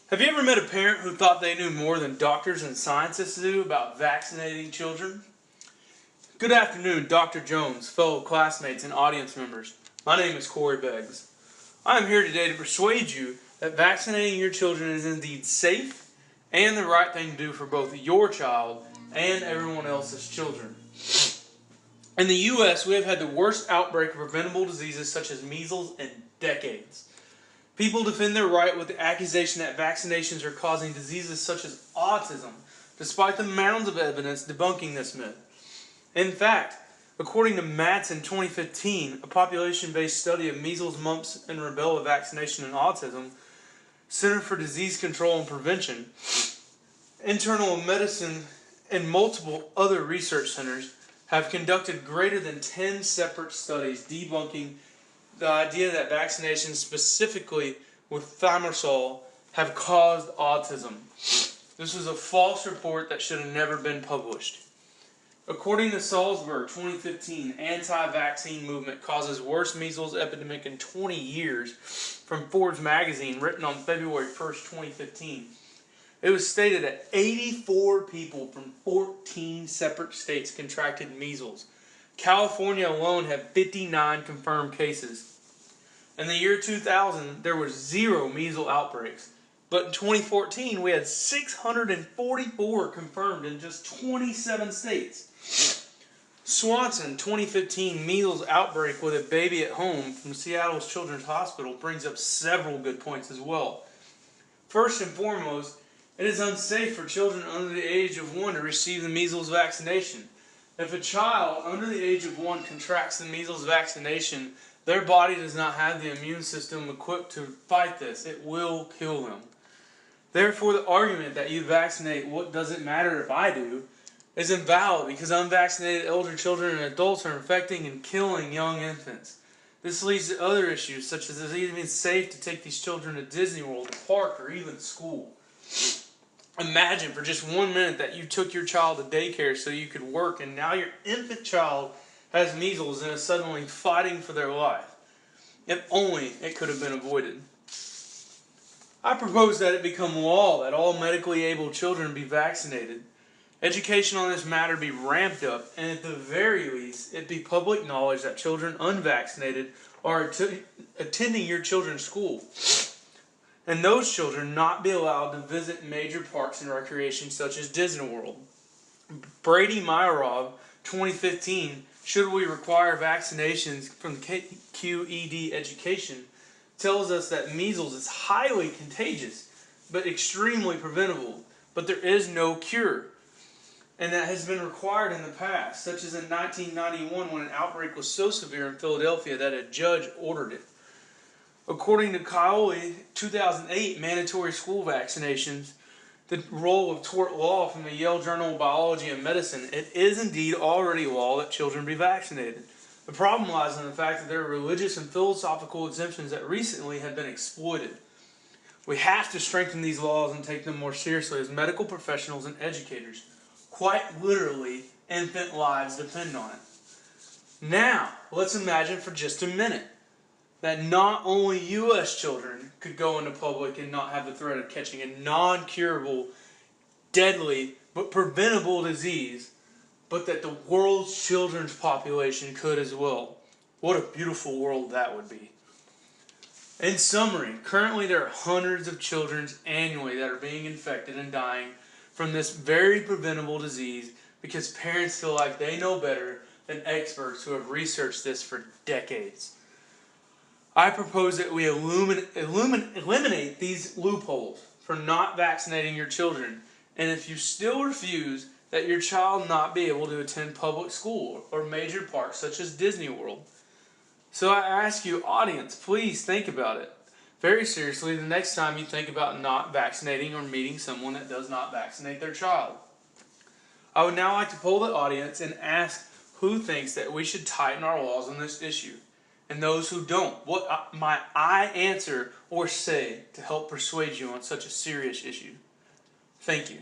Have you ever met a parent who thought they knew more than doctors and scientists do about vaccinating children? Good afternoon, Dr. Jones, fellow classmates and audience members. My name is Corey Beggs. I am here today to persuade you that vaccinating your children is indeed safe and the right thing to do for both your child and everyone else's children. In the U.S., we have had the worst outbreak of preventable diseases such as measles in decades. People defend their right with the accusation that vaccinations are causing diseases such as autism, despite the mounds of evidence debunking this myth. In fact, according to Matz in 2015, a population-based study of measles, mumps, and rubella vaccination and autism, Center for Disease Control and Prevention, Internal Medicine, and multiple other research centers have conducted greater than 10 separate studies debunking the idea that vaccinations, specifically with thimerosal, have caused autism. This was a false report that should have never been published. According to Salzberg, 2015, anti-vaccine movement causes worst measles epidemic in 20 years from Forbes magazine, written on February 1st, 2015. It was stated that 84 people from 14 separate states contracted measles. California alone had 59 confirmed cases. In the year 2000, there were 0 measles outbreaks. But in 2014, we had 644 confirmed in just 27 states. Swanson, 2015 measles outbreak with a baby at home from Seattle's Children's Hospital brings up several good points as well. First and foremost, it is unsafe for children under the age of 1 to receive the measles vaccination. If a child under the age of 1 contracts the measles vaccination, their body does not have the immune system equipped to fight this. It will kill them. Therefore, the argument that you vaccinate what does it matter if I do is invalid, because unvaccinated elder children and adults are infecting and killing young infants. This leads to other issues, such as is it even safe to take these children to Disney World, the park, or even school. Imagine for just 1 minute that you took your child to daycare so you could work, and now your infant child has measles and is suddenly fighting for their life. If only it could have been avoided. I propose that it become law that all medically able children be vaccinated. Education on this matter be ramped up, and at the very least, it be public knowledge that children unvaccinated are attending your children's school. And those children not be allowed to visit major parks and recreation such as Disney World. Brady Myrov, 2015, Should We Require Vaccinations from QED Education, tells us that measles is highly contagious, but extremely preventable, but there is no cure. And that has been required in the past, such as in 1991 when an outbreak was so severe in Philadelphia that a judge ordered it. According to Kaoli, 2008 mandatory school vaccinations, the role of tort law from the Yale Journal of Biology and Medicine, it is indeed already law that children be vaccinated. The problem lies in the fact that there are religious and philosophical exemptions that recently have been exploited. We have to strengthen these laws and take them more seriously as medical professionals and educators. Quite literally, infant lives depend on it. Now, let's imagine for just a minute that not only U.S. children could go into public and not have the threat of catching a non-curable, deadly, but preventable disease, but that the world's children's population could as well. What a beautiful world that would be. In summary, currently there are hundreds of children annually that are being infected and dying from this very preventable disease because parents feel like they know better than experts who have researched this for decades. I propose that we eliminate these loopholes for not vaccinating your children, and if you still refuse, that your child not be able to attend public school or major parks such as Disney World. So I ask you, audience, please think about it very seriously the next time you think about not vaccinating or meeting someone that does not vaccinate their child. I would now like to poll the audience and ask who thinks that we should tighten our laws on this issue. And those who don't, what might I answer or say to help persuade you on such a serious issue? Thank you.